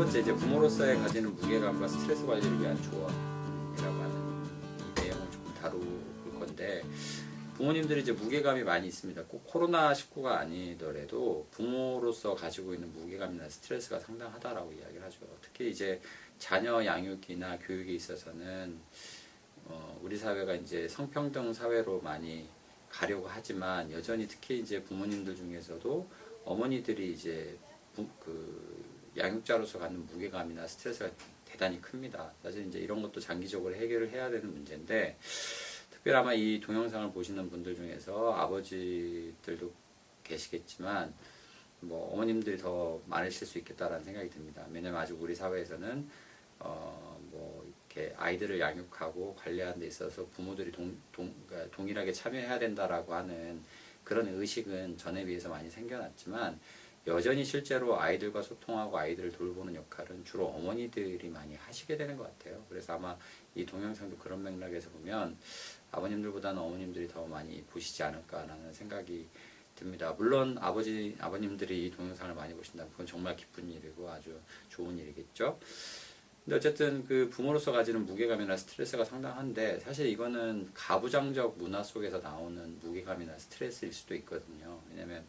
번째 이제 부모로서의 가지는 무게감과 스트레스 관리를 위한 조언이라고 하는 이 내용을 조금 다룰 건데, 부모님들이 이제 무게감이 많이 있습니다. 꼭 코로나19가 아니더라도 부모로서 가지고 있는 무게감이나 스트레스가 상당하다라고 이야기를 하죠. 특히 이제 자녀 양육이나 교육에 있어서는 우리 사회가 이제 성평등 사회로 많이 가려고 하지만 여전히 특히 이제 부모님들 중에서도 어머니들이 이제 양육자로서 갖는 무게감이나 스트레스가 대단히 큽니다. 사실 이제 이런 것도 장기적으로 해결을 해야 되는 문제인데, 특별히 아마 이 동영상을 보시는 분들 중에서 아버지들도 계시겠지만 뭐 어머님들이 더 많으실 수 있겠다라는 생각이 듭니다. 왜냐면 아직 우리 사회에서는 뭐 이렇게 아이들을 양육하고 관리하는 데 있어서 부모들이 그러니까 동일하게 참여해야 된다라고 하는 그런 의식은 전에 비해서 많이 생겨났지만, 여전히 실제로 아이들과 소통하고 아이들을 돌보는 역할은 주로 어머니들이 많이 하시게 되는 것 같아요. 그래서 아마 이 동영상도 그런 맥락에서 보면 아버님들보다는 어머님들이 더 많이 보시지 않을까라는 생각이 듭니다. 물론 아버님들이 이 동영상을 많이 보신다면 그건 정말 기쁜 일이고 아주 좋은 일이겠죠. 근데 어쨌든 그 부모로서 가지는 무게감이나 스트레스가 상당한데, 사실 이거는 가부장적 문화 속에서 나오는 무게감이나 스트레스일 수도 있거든요. 왜냐면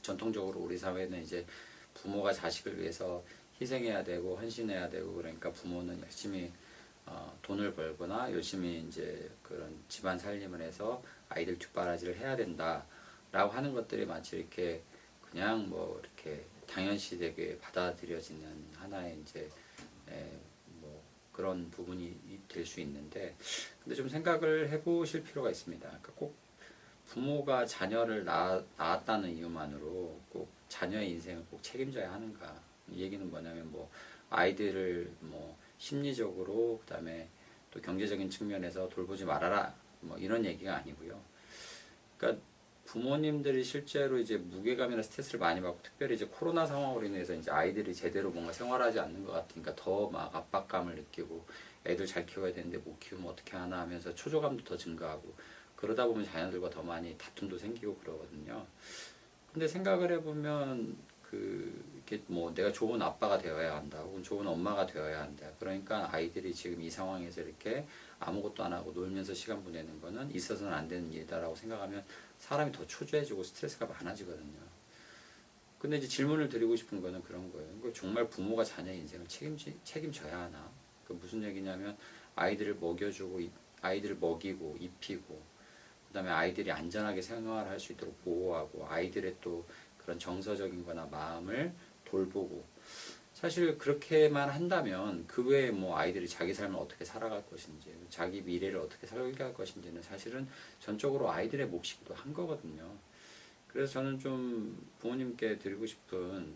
전통적으로 우리 사회는 이제 부모가 자식을 위해서 희생해야 되고 헌신해야 되고, 그러니까 부모는 열심히 돈을 벌거나 열심히 이제 그런 집안 살림을 해서 아이들 뒷바라지를 해야 된다라고 하는 것들이 마치 이렇게 그냥 뭐 이렇게 당연시되게 받아들여지는 하나의 이제 뭐 그런 부분이 될 수 있는데, 근데 좀 생각을 해보실 필요가 있습니다. 그러니까 꼭 부모가 자녀를 낳았다는 이유만으로 꼭 자녀의 인생을 꼭 책임져야 하는가? 이 얘기는 뭐냐면 뭐 아이들을 뭐 심리적으로 그다음에 또 경제적인 측면에서 돌보지 말아라 뭐 이런 얘기가 아니고요. 그러니까 부모님들이 실제로 이제 무게감이나 스트레스를 많이 받고, 특별히 이제 코로나 상황으로 인해서 이제 아이들이 제대로 뭔가 생활하지 않는 것 같으니까 더 막 압박감을 느끼고, 애들 잘 키워야 되는데 못 키우면 어떻게 하나 하면서 초조감도 더 증가하고, 그러다 보면 자녀들과 더 많이 다툼도 생기고 그러거든요. 근데 생각을 해보면 이렇게 뭐 내가 좋은 아빠가 되어야 한다, 혹은 좋은 엄마가 되어야 한다. 그러니까 아이들이 지금 이 상황에서 이렇게 아무것도 안 하고 놀면서 시간 보내는 거는 있어서는 안 되는 일이다라고 생각하면 사람이 더 초조해지고 스트레스가 많아지거든요. 근데 이제 질문을 드리고 싶은 거는 그런 거예요. 이거 정말 부모가 자녀의 인생을 책임져야 하나? 그 무슨 얘기냐면 아이들을 먹여주고, 아이들을 먹이고 입히고, 그 다음에 아이들이 안전하게 생활할 수 있도록 보호하고, 아이들의 또 그런 정서적인 거나 마음을 돌보고, 사실 그렇게만 한다면 그 외에 뭐 아이들이 자기 삶을 어떻게 살아갈 것인지, 자기 미래를 어떻게 설계할 것인지는 사실은 전적으로 아이들의 몫이기도 한 거거든요. 그래서 저는 좀 부모님께 드리고 싶은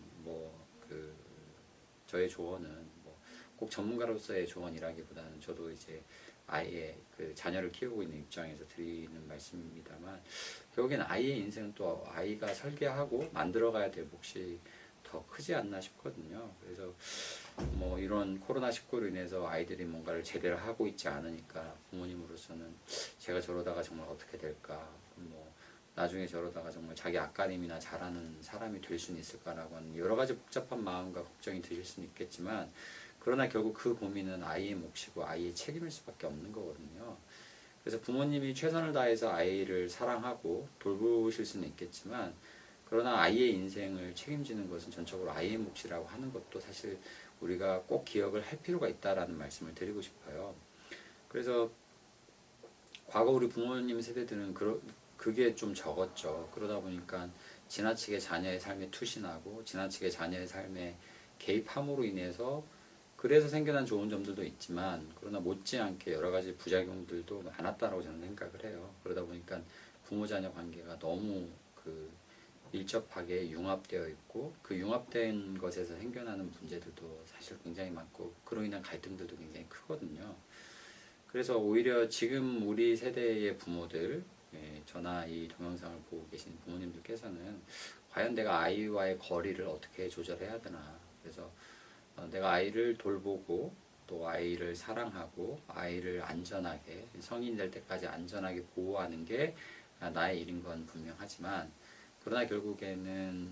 저의 조언은 뭐 꼭 전문가로서의 조언이라기보다는 저도 이제 아이의 그 자녀를 키우고 있는 입장에서 드리는 말씀입니다만, 결국엔 아이의 인생은 또 아이가 설계하고 만들어가야 될 몫이 더 크지 않나 싶거든요. 그래서 뭐 이런 코로나19로 인해서 아이들이 뭔가를 제대로 하고 있지 않으니까 부모님으로서는 제가 저러다가 정말 어떻게 될까, 뭐 나중에 저러다가 정말 자기 앞가림이나 잘하는 사람이 될 수는 있을까라고 하는 여러 가지 복잡한 마음과 걱정이 드실 수는 있겠지만, 그러나 결국 그 고민은 아이의 몫이고 아이의 책임일 수밖에 없는 거거든요. 그래서 부모님이 최선을 다해서 아이를 사랑하고 돌보실 수는 있겠지만, 그러나 아이의 인생을 책임지는 것은 전적으로 아이의 몫이라고 하는 것도 사실 우리가 꼭 기억을 할 필요가 있다라는 말씀을 드리고 싶어요. 그래서 과거 우리 부모님 세대들은 그게 좀 적었죠. 그러다 보니까 지나치게 자녀의 삶에 투신하고 지나치게 자녀의 삶에 개입함으로 인해서 그래서 생겨난 좋은 점들도 있지만, 그러나 못지않게 여러 가지 부작용들도 많았다라고 저는 생각을 해요. 그러다 보니까 부모 자녀 관계가 너무 밀접하게 융합되어 있고, 그 융합된 것에서 생겨나는 문제들도 사실 굉장히 많고, 그로 인한 갈등들도 굉장히 크거든요. 그래서 오히려 지금 우리 세대의 부모들, 저나 이 동영상을 보고 계신 부모님들께서는 과연 내가 아이와의 거리를 어떻게 조절해야 되나. 그래서 내가 아이를 돌보고 또 아이를 사랑하고 아이를 안전하게 성인 될 때까지 안전하게 보호하는 게 나의 일인 건 분명하지만, 그러나 결국에는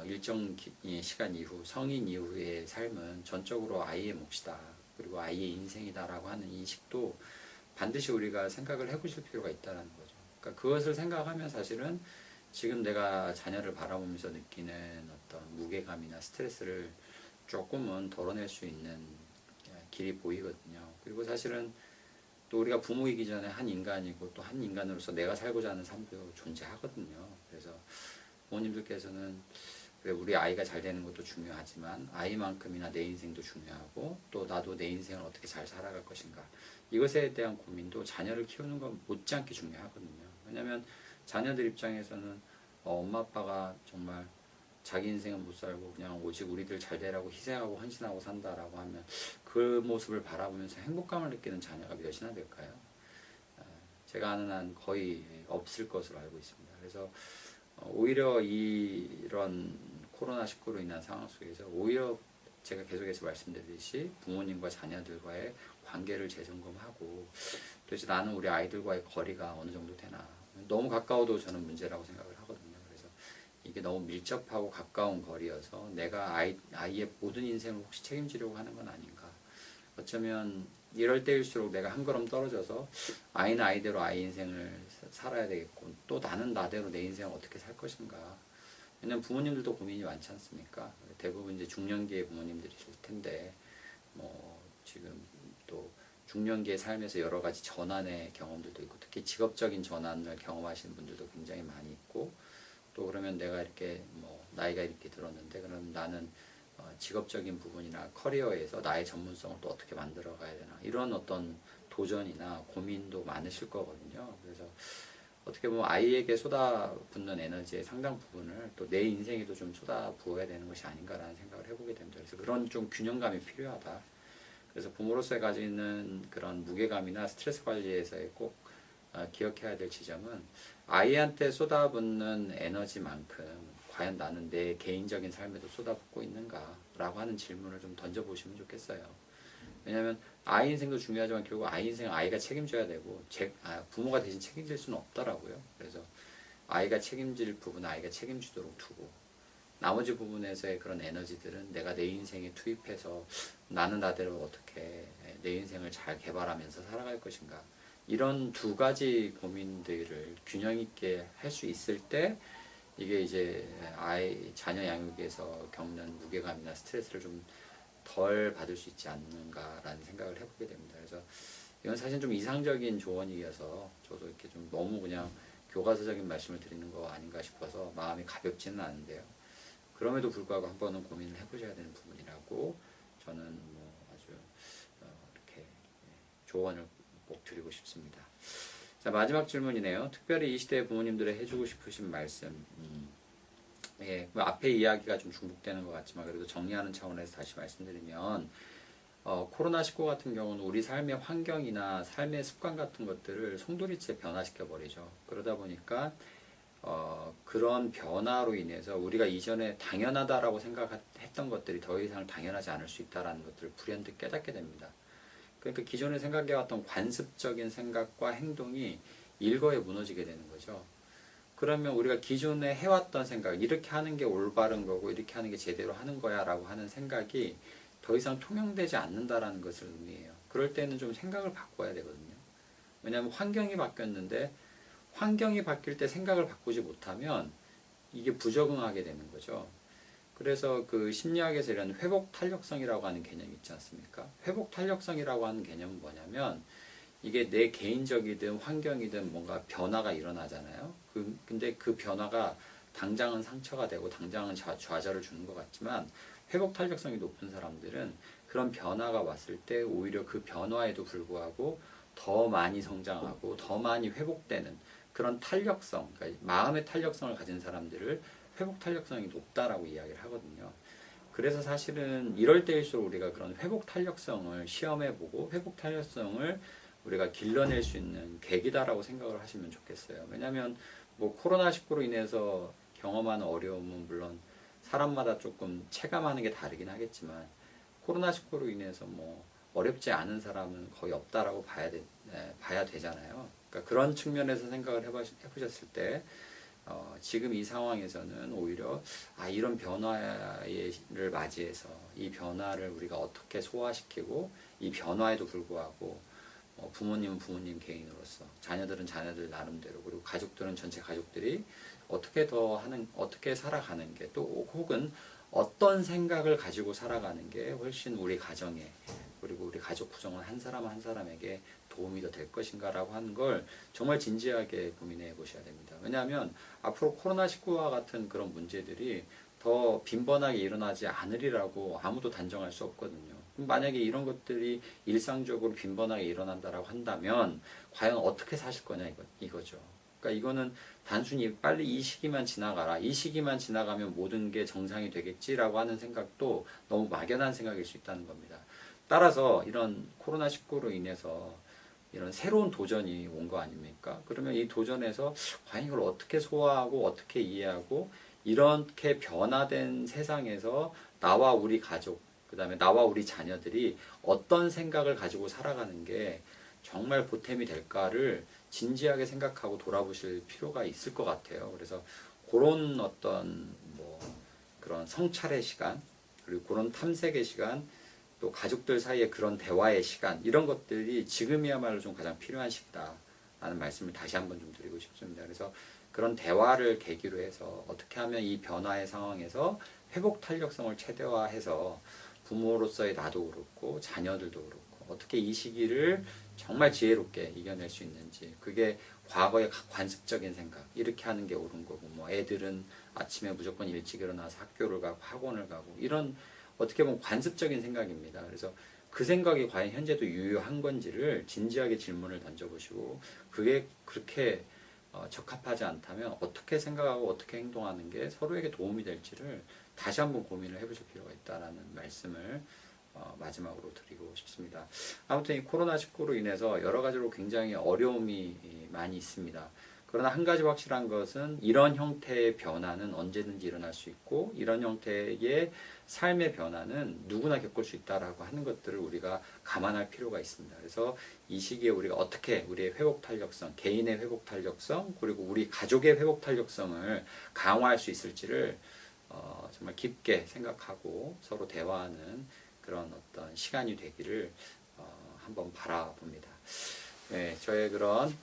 일정 시간 이후, 성인 이후의 삶은 전적으로 아이의 몫이다. 그리고 아이의 인생이다라고 하는 인식도 반드시 우리가 생각을 해보실 필요가 있다는 거죠. 그러니까 그것을 생각하면 사실은 지금 내가 자녀를 바라보면서 느끼는 어떤 무게감이나 스트레스를 조금은 덜어낼 수 있는 길이 보이거든요. 그리고 사실은 또 우리가 부모이기 전에 한 인간이고 또 한 인간으로서 내가 살고자 하는 삶도 존재하거든요. 그래서 부모님들께서는 그래 우리 아이가 잘 되는 것도 중요하지만 아이만큼이나 내 인생도 중요하고 또 나도 내 인생을 어떻게 잘 살아갈 것인가 이것에 대한 고민도 자녀를 키우는 건 못지않게 중요하거든요. 왜냐하면 자녀들 입장에서는 엄마 아빠가 정말 자기 인생은 못 살고 그냥 오직 우리들 잘 되라고 희생하고 헌신하고 산다라고 하면 그 모습을 바라보면서 행복감을 느끼는 자녀가 몇이나 될까요? 제가 아는 한 거의 없을 것으로 알고 있습니다. 그래서 오히려 이런 코로나19로 인한 상황 속에서 오히려 제가 계속해서 말씀드리듯이 부모님과 자녀들과의 관계를 재점검하고 도대체 나는 우리 아이들과의 거리가 어느 정도 되나. 너무 가까워도 저는 문제라고 생각을 하거든요. 그래서 이게 너무 밀접하고 가까운 거리여서 내가 아이의 모든 인생을 혹시 책임지려고 하는 건 아닌가. 어쩌면 이럴 때일수록 내가 한 걸음 떨어져서 아이는 아이대로 아이 인생을 살아야 되겠고 또 나는 나대로 내 인생을 어떻게 살 것인가. 왜냐면 부모님들도 고민이 많지 않습니까? 대부분 이제 중년기의 부모님들이실 텐데 뭐 지금 또 중년기의 삶에서 여러 가지 전환의 경험들도 있고 특히 직업적인 전환을 경험하시는 분들도 굉장히 많이 있고 또 그러면 내가 이렇게 뭐 나이가 이렇게 들었는데 그럼 나는 직업적인 부분이나 커리어에서 나의 전문성을 또 어떻게 만들어 가야 되나 이런 어떤 도전이나 고민도 많으실 거거든요. 그래서 어떻게 보면 아이에게 쏟아붓는 에너지의 상당 부분을 또 내 인생에도 좀 쏟아부어야 되는 것이 아닌가라는 생각을 해보게 됩니다. 그래서 그런 좀 균형감이 필요하다. 그래서 부모로서 가지는 그런 무게감이나 스트레스 관리에서의 꼭 기억해야 될 지점은 아이한테 쏟아붓는 에너지만큼 과연 나는 내 개인적인 삶에도 쏟아붓고 있는가 라고 하는 질문을 좀 던져보시면 좋겠어요. 왜냐하면 아이 인생도 중요하지만 결국 아이 인생은 아이가 책임져야 되고 부모가 대신 책임질 수는 없더라고요. 그래서 아이가 책임질 부분은 아이가 책임지도록 두고 나머지 부분에서의 그런 에너지들은 내가 내 인생에 투입해서 나는 나대로 어떻게 내 인생을 잘 개발하면서 살아갈 것인가 이런 두 가지 고민들을 균형 있게 할 수 있을 때 이게 이제 자녀 양육에서 겪는 무게감이나 스트레스를 좀 덜 받을 수 있지 않는가라는 생각을 해보게 됩니다. 그래서 이건 사실 좀 이상적인 조언이어서 저도 이렇게 좀 너무 그냥 교과서적인 말씀을 드리는 거 아닌가 싶어서 마음이 가볍지는 않은데요. 그럼에도 불구하고 한 번은 고민을 해보셔야 되는 부분이라고 저는 뭐 아주 이렇게 조언을 꼭 드리고 싶습니다. 자, 마지막 질문이네요. 특별히 이 시대 부모님들의 해주고 싶으신 말씀. 예, 그 앞에 이야기가 좀 중복되는 것 같지만 그래도 정리하는 차원에서 다시 말씀드리면 코로나19 같은 경우는 우리 삶의 환경이나 삶의 습관 같은 것들을 송두리째 변화시켜 버리죠. 그러다 보니까 그런 변화로 인해서 우리가 이전에 당연하다라고 생각했던 것들이 더 이상 당연하지 않을 수 있다는 것들을 불현듯 깨닫게 됩니다. 그러니까 기존에 생각해왔던 관습적인 생각과 행동이 일거에 무너지게 되는 거죠. 그러면 우리가 기존에 해왔던 생각, 이렇게 하는 게 올바른 거고 이렇게 하는 게 제대로 하는 거야 라고 하는 생각이 더 이상 통용되지 않는다라는 것을 의미해요. 그럴 때는 좀 생각을 바꿔야 되거든요. 왜냐하면 환경이 바뀌었는데 환경이 바뀔 때 생각을 바꾸지 못하면 이게 부적응하게 되는 거죠. 그래서 그 심리학에서 이런 회복 탄력성이라고 하는 개념이 있지 않습니까? 회복 탄력성이라고 하는 개념은 뭐냐면 이게 내 개인적이든 환경이든 뭔가 변화가 일어나잖아요. 근데 그 변화가 당장은 상처가 되고 당장은 좌절을 주는 것 같지만 회복 탄력성이 높은 사람들은 그런 변화가 왔을 때 오히려 그 변화에도 불구하고 더 많이 성장하고 더 많이 회복되는 그런 탄력성, 그러니까 마음의 탄력성을 가진 사람들을 회복 탄력성이 높다라고 이야기를 하거든요. 그래서 사실은 이럴 때일수록 우리가 그런 회복 탄력성을 시험해보고 회복 탄력성을 우리가 길러낼 수 있는 계기다라고 생각을 하시면 좋겠어요. 왜냐하면 뭐 코로나19로 인해서 경험하는 어려움은 물론 사람마다 조금 체감하는 게 다르긴 하겠지만 코로나19로 인해서 뭐 어렵지 않은 사람은 거의 없다라고 봐야 되잖아요. 그러니까 그런 측면에서 생각을 해보셨을 때 지금 이 상황에서는 오히려 이런 변화를 맞이해서 이 변화를 우리가 어떻게 소화시키고 이 변화에도 불구하고 부모님은 부모님 개인으로서 자녀들은 자녀들 나름대로 그리고 가족들은 전체 가족들이 어떻게 살아가는 게 또 혹은 어떤 생각을 가지고 살아가는 게 훨씬 우리 가정에 그리고 우리 가족 구성원 한 사람 한 사람에게 도움이 더 될 것인가라고 하는 걸 정말 진지하게 고민해 보셔야 됩니다. 왜냐하면 앞으로 코로나19와 같은 그런 문제들이 더 빈번하게 일어나지 않으리라고 아무도 단정할 수 없거든요. 만약에 이런 것들이 일상적으로 빈번하게 일어난다라고 한다면 과연 어떻게 사실 거냐 이거죠. 그러니까 이거는 단순히 빨리 이 시기만 지나가라. 이 시기만 지나가면 모든 게 정상이 되겠지라고 하는 생각도 너무 막연한 생각일 수 있다는 겁니다. 따라서 이런 코로나19로 인해서 이런 새로운 도전이 온 거 아닙니까? 그러면 이 도전에서 과연 이걸 어떻게 소화하고 어떻게 이해하고 이렇게 변화된 세상에서 나와 우리 가족, 그 다음에 나와 우리 자녀들이 어떤 생각을 가지고 살아가는 게 정말 보탬이 될까를 진지하게 생각하고 돌아보실 필요가 있을 것 같아요. 그래서 그런 어떤 그런 성찰의 시간, 그리고 그런 탐색의 시간, 또 가족들 사이에 그런 대화의 시간, 이런 것들이 지금이야말로 좀 가장 필요한 시기다라는 말씀을 다시 한번 좀 드리고 싶습니다. 그래서 그런 대화를 계기로 해서 어떻게 하면 이 변화의 상황에서 회복 탄력성을 최대화해서 부모로서의 나도 그렇고 자녀들도 그렇고 어떻게 이 시기를 정말 지혜롭게 이겨낼 수 있는지, 그게 과거의 관습적인 생각 이렇게 하는 게 옳은 거고, 애들은 아침에 무조건 일찍 일어나서 학교를 가고 학원을 가고, 이런 어떻게 보면 관습적인 생각입니다. 그래서 그 생각이 과연 현재도 유효한 건지를 진지하게 질문을 던져보시고, 그게 그렇게 적합하지 않다면 어떻게 생각하고 어떻게 행동하는 게 서로에게 도움이 될지를 다시 한번 고민을 해보실 필요가 있다라는 말씀을 마지막으로 드리고 싶습니다. 아무튼 이 코로나19로 인해서 여러 가지로 굉장히 어려움이 많이 있습니다. 그러나 한 가지 확실한 것은 이런 형태의 변화는 언제든지 일어날 수 있고, 이런 형태의 삶의 변화는 누구나 겪을 수 있다라고 하는 것들을 우리가 감안할 필요가 있습니다. 그래서 이 시기에 우리가 어떻게 우리의 회복 탄력성, 개인의 회복 탄력성, 그리고 우리 가족의 회복 탄력성을 강화할 수 있을지를 정말 깊게 생각하고 서로 대화하는 그런 어떤 시간이 되기를 한번 바라봅니다. 네, 저의 그런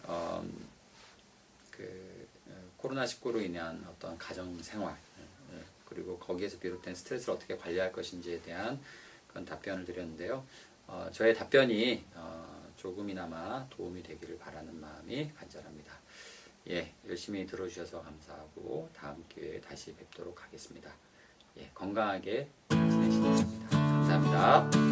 코로나19로 인한 어떤 가정 생활, 그리고 거기에서 비롯된 스트레스를 어떻게 관리할 것인지에 대한 그런 답변을 드렸는데요. 저의 답변이 조금이나마 도움이 되기를 바라는 마음이 간절합니다. 예, 열심히 들어주셔서 감사하고 다음 기회에 다시 뵙도록 하겠습니다. 예, 건강하게 지내시기 바랍니다. 감사합니다.